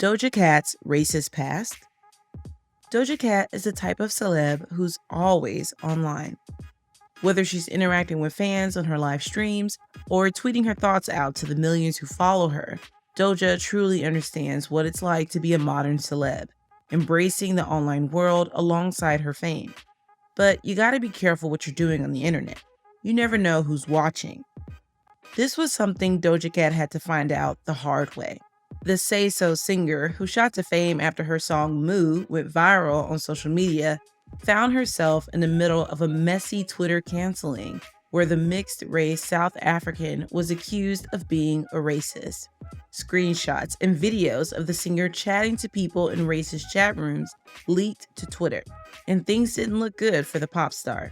Doja Cat's racist past. Doja Cat is a type of celeb who's always online. Whether she's interacting with fans on her live streams or tweeting her thoughts out to the millions who follow her, Doja truly understands what it's like to be a modern celeb, embracing the online world alongside her fame. But you gotta be careful what you're doing on the internet. You never know who's watching. This was something Doja Cat had to find out the hard way. The Say So singer, who shot to fame after her song Moo went viral on social media, found herself in the middle of a messy Twitter canceling where the mixed-race South African was accused of being a racist. Screenshots and videos of the singer chatting to people in racist chat rooms leaked to Twitter, and things didn't look good for the pop star.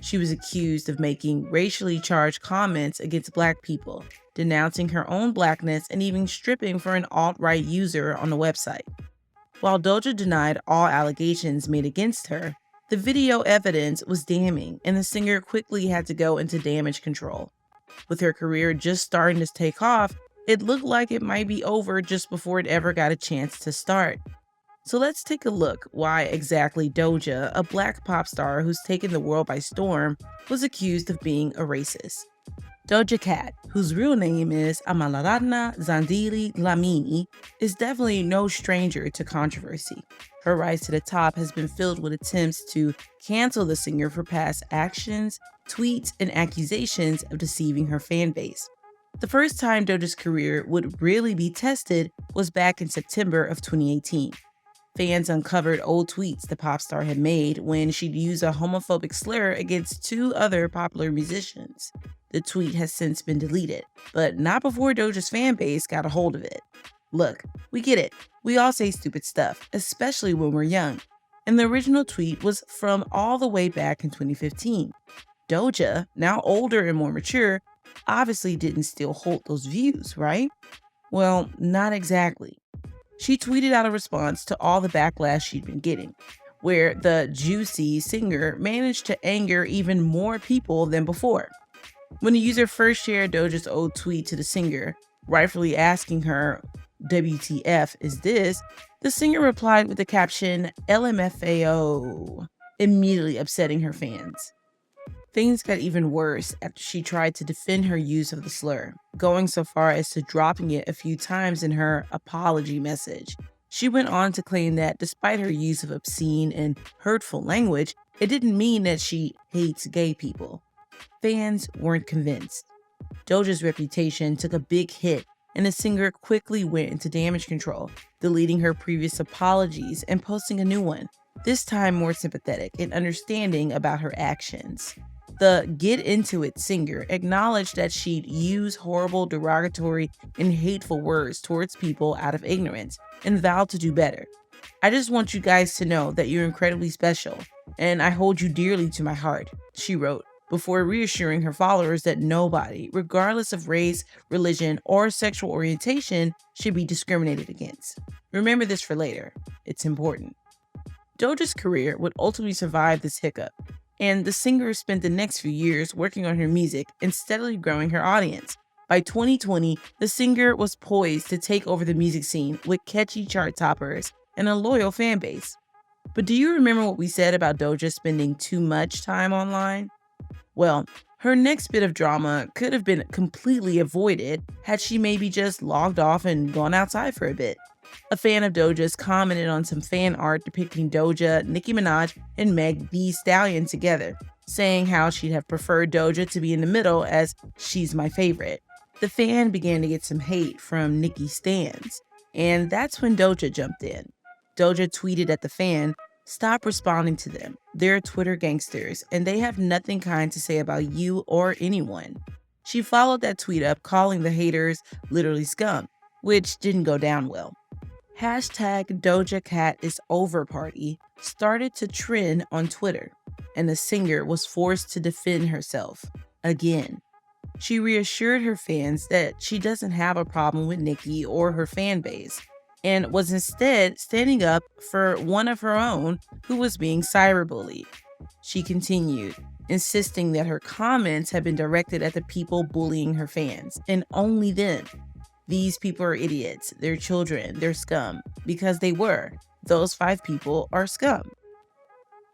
She was accused of making racially charged comments against Black people, denouncing her own Blackness, and even stripping for an alt-right user on the website. While Doja denied all allegations made against her, the video evidence was damning, and the singer quickly had to go into damage control. With her career just starting to take off, it looked like it might be over just before it ever got a chance to start. So let's take a look why exactly Doja, a Black pop star who's taken the world by storm, was accused of being a racist. Doja Cat, whose real name is Amalarana Zandili Dlamini, is definitely no stranger to controversy. Her rise to the top has been filled with attempts to cancel the singer for past actions, tweets, and accusations of deceiving her fan base. The first time Doja's career would really be tested was back in September of 2018. Fans uncovered old tweets the pop star had made when she'd used a homophobic slur against two other popular musicians. The tweet has since been deleted, but not before Doja's fan base got a hold of it. Look, we get it. We all say stupid stuff, especially when we're young. And the original tweet was from all the way back in 2015. Doja, now older and more mature, obviously didn't still hold those views, right? Well, not exactly. She tweeted out a response to all the backlash she'd been getting, where the juicy singer managed to anger even more people than before. When a user first shared Doja's old tweet to the singer, rightfully asking her, "WTF is this?" the singer replied with the caption, "LMFAO," immediately upsetting her fans. Things got even worse after she tried to defend her use of the slur, going so far as to dropping it a few times in her apology message. She went on to claim that despite her use of obscene and hurtful language, it didn't mean that she hates gay people. Fans weren't convinced. Doja's reputation took a big hit, and the singer quickly went into damage control, deleting her previous apologies and posting a new one, this time more sympathetic and understanding about her actions. The Get Into It singer acknowledged that she'd use horrible, derogatory, and hateful words towards people out of ignorance and vowed to do better. "I just want you guys to know that you're incredibly special, and I hold you dearly to my heart," she wrote, before reassuring her followers that nobody, regardless of race, religion, or sexual orientation, should be discriminated against. Remember this for later. It's important. Doja's career would ultimately survive this hiccup, and the singer spent the next few years working on her music and steadily growing her audience. By 2020, the singer was poised to take over the music scene with catchy chart toppers and a loyal fan base. But do you remember what we said about Doja spending too much time online? Well, her next bit of drama could have been completely avoided had she maybe just logged off and gone outside for a bit. A fan of Doja's commented on some fan art depicting Doja, Nicki Minaj, and Meg Thee Stallion together, saying how she'd have preferred Doja to be in the middle as "she's my favorite." The fan began to get some hate from Nicki stans, and that's when Doja jumped in. Doja tweeted at the fan, "Stop responding to them. They're Twitter gangsters, and they have nothing kind to say about you or anyone." She followed that tweet up, calling the haters literally scum, which didn't go down well. Hashtag Doja Cat is over party started to trend on Twitter, and the singer was forced to defend herself again. She reassured her fans that she doesn't have a problem with Nicki or her fan base, and was instead standing up for one of her own who was being cyberbullied. She continued, insisting that her comments had been directed at the people bullying her fans, and only them. These people are idiots, they're children, they're scum, because they were. Those 5 people are scum.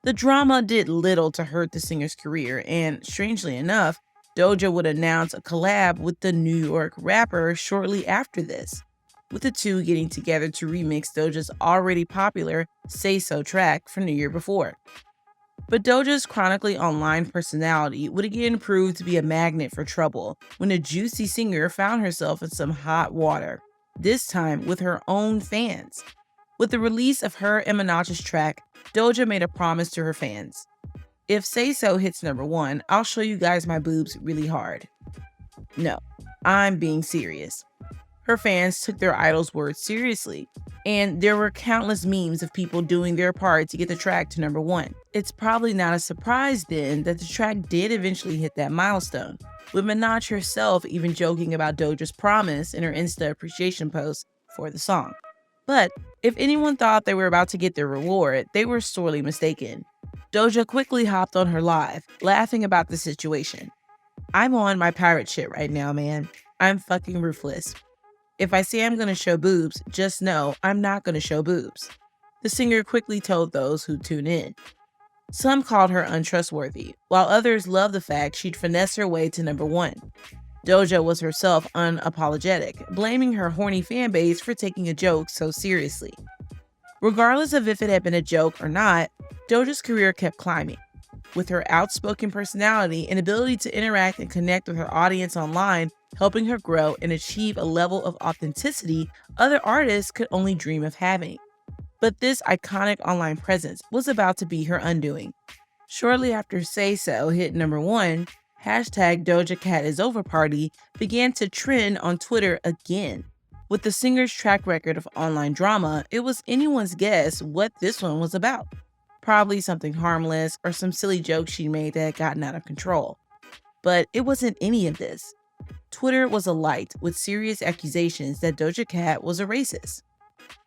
The drama did little to hurt the singer's career, and strangely enough, Doja would announce a collab with the New York rapper shortly after this, with the two getting together to remix Doja's already popular Say So track from the year before. But Doja's chronically online personality would again prove to be a magnet for trouble when a juicy singer found herself in some hot water, this time with her own fans. With the release of her and Minaj's track, Doja made a promise to her fans. If Say So hits #1, I'll show you guys my boobs really hard. No, I'm being serious. Her fans took their idol's words seriously, and there were countless memes of people doing their part to get the track to #1. It's probably not a surprise then that the track did eventually hit that milestone, with Minaj herself even joking about Doja's promise in her Insta appreciation post for the song. But if anyone thought they were about to get their reward, they were sorely mistaken. Doja quickly hopped on her live, laughing about the situation. I'm on my pirate shit right now, man. I'm fucking ruthless. If I say I'm gonna show boobs, just know I'm not gonna show boobs. The singer quickly told those who tune in. Some called her untrustworthy, while others loved the fact she'd finesse her way to #1. Doja was herself unapologetic, blaming her horny fanbase for taking a joke so seriously. Regardless of if it had been a joke or not, Doja's career kept climbing. With her outspoken personality and ability to interact and connect with her audience online, helping her grow and achieve a level of authenticity other artists could only dream of having. But this iconic online presence was about to be her undoing. Shortly after Say So hit #1, hashtag Doja Cat is over party began to trend on Twitter again. With the singer's track record of online drama, it was anyone's guess what this one was about. Probably something harmless or some silly joke she made that had gotten out of control. But it wasn't any of this. Twitter was alight with serious accusations that Doja Cat was a racist.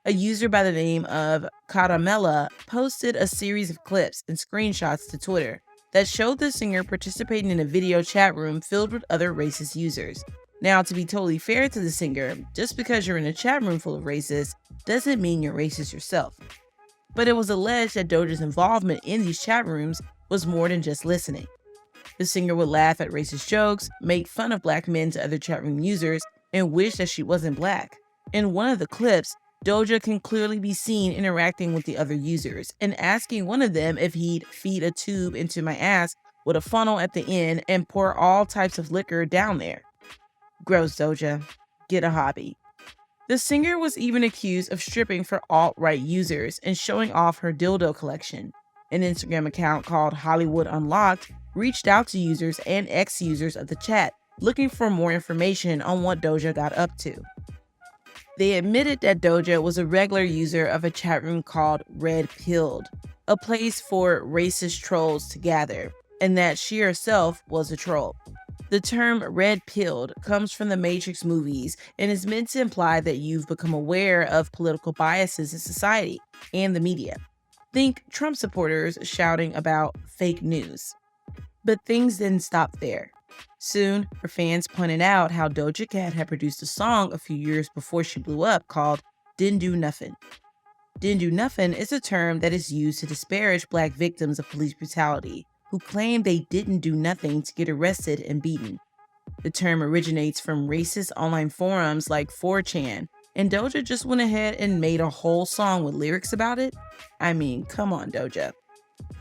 A user by the name of Caramella posted a series of clips and screenshots to Twitter that showed the singer participating in a video chat room filled with other racist users. Now, to be totally fair to the singer, just because you're in a chat room full of racists doesn't mean you're racist yourself. But it was alleged that Doja's involvement in these chat rooms was more than just listening. The singer would laugh at racist jokes, make fun of black men to other chat room users, and wish that she wasn't black. In one of the clips, Doja can clearly be seen interacting with the other users and asking one of them if he'd feed a tube into my ass with a funnel at the end and pour all types of liquor down there. Gross, Doja. Get a hobby. The singer was even accused of stripping for alt-right users and showing off her dildo collection. An Instagram account called Hollywood Unlocked reached out to users and ex-users of the chat, looking for more information on what Doja got up to. They admitted that Doja was a regular user of a chat room called Red Pilled, a place for racist trolls to gather, and that she herself was a troll. The term red pilled comes from the Matrix movies and is meant to imply that you've become aware of political biases in society and the media. Think Trump supporters shouting about fake news. But things didn't stop there. Soon, her fans pointed out how Doja Cat had produced a song a few years before she blew up called Didn't Do Nothing. Didn't do nothing is a term that is used to disparage black victims of police brutality who claim they didn't do nothing to get arrested and beaten. The term originates from racist online forums like 4chan, and Doja just went ahead and made a whole song with lyrics about it? I mean, come on, Doja.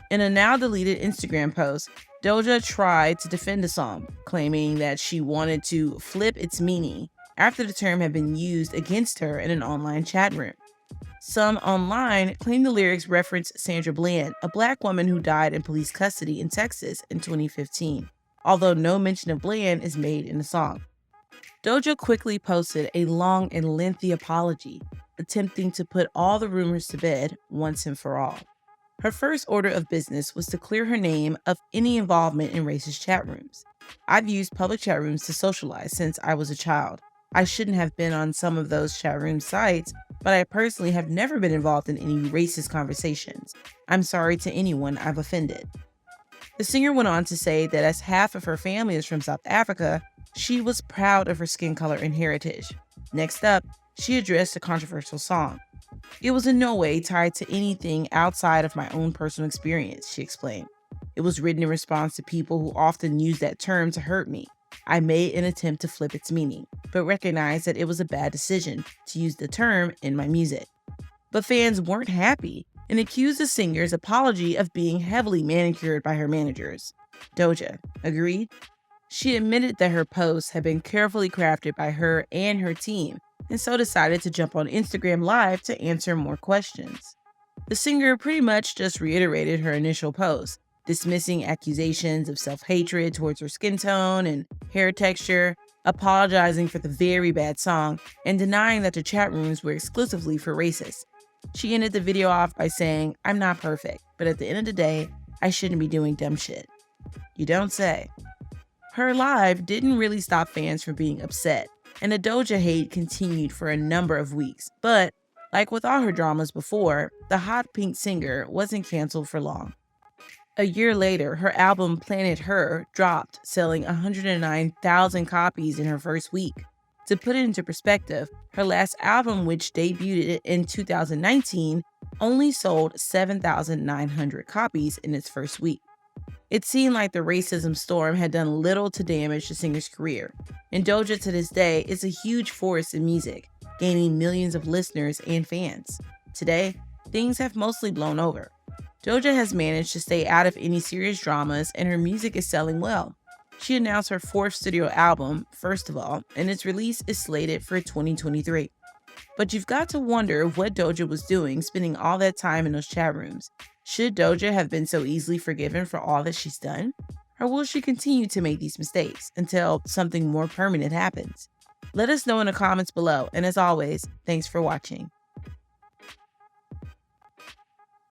In a now deleted Instagram post, Doja tried to defend the song, claiming that she wanted to flip its meaning after the term had been used against her in an online chat room. Some online claim the lyrics reference Sandra Bland, a black woman who died in police custody in Texas in 2015, although no mention of Bland is made in the song. Doja quickly posted a long and lengthy apology, attempting to put all the rumors to bed once and for all. Her first order of business was to clear her name of any involvement in racist chat rooms. I've used public chat rooms to socialize since I was a child. I shouldn't have been on some of those chat room sites, but I personally have never been involved in any racist conversations. I'm sorry to anyone I've offended. The singer went on to say that as half of her family is from South Africa, she was proud of her skin color and heritage. Next up, she addressed a controversial song. "It was in no way tied to anything outside of my own personal experience," she explained. "It was written in response to people who often use that term to hurt me. I made an attempt to flip its meaning, but recognized that it was a bad decision to use the term in my music." But fans weren't happy and accused the singer's apology of being heavily manicured by her managers. Doja agreed. She admitted that her posts had been carefully crafted by her and her team, and so decided to jump on Instagram Live to answer more questions. The singer pretty much just reiterated her initial post, dismissing accusations of self-hatred towards her skin tone and hair texture, apologizing for the very bad song, and denying that the chat rooms were exclusively for racists. She ended the video off by saying, "I'm not perfect, but at the end of the day, I shouldn't be doing dumb shit." You don't say. Her live didn't really stop fans from being upset, and the Doja hate continued for a number of weeks. But, like with all her dramas before, the hot pink singer wasn't canceled for long. A year later, her album Planet Her dropped, selling 109,000 copies in her first week. To put it into perspective, her last album, which debuted in 2019, only sold 7,900 copies in its first week. It seemed like the racism storm had done little to damage the singer's career, and Doja to this day is a huge force in music, gaining millions of listeners and fans. Today, things have mostly blown over. Doja has managed to stay out of any serious dramas, and her music is selling well. She announced her fourth studio album, First of All, and its release is slated for 2023. But you've got to wonder what Doja was doing spending all that time in those chat rooms. Should Doja have been so easily forgiven for all that she's done? Or will she continue to make these mistakes until something more permanent happens? Let us know in the comments below, and as always, thanks for watching.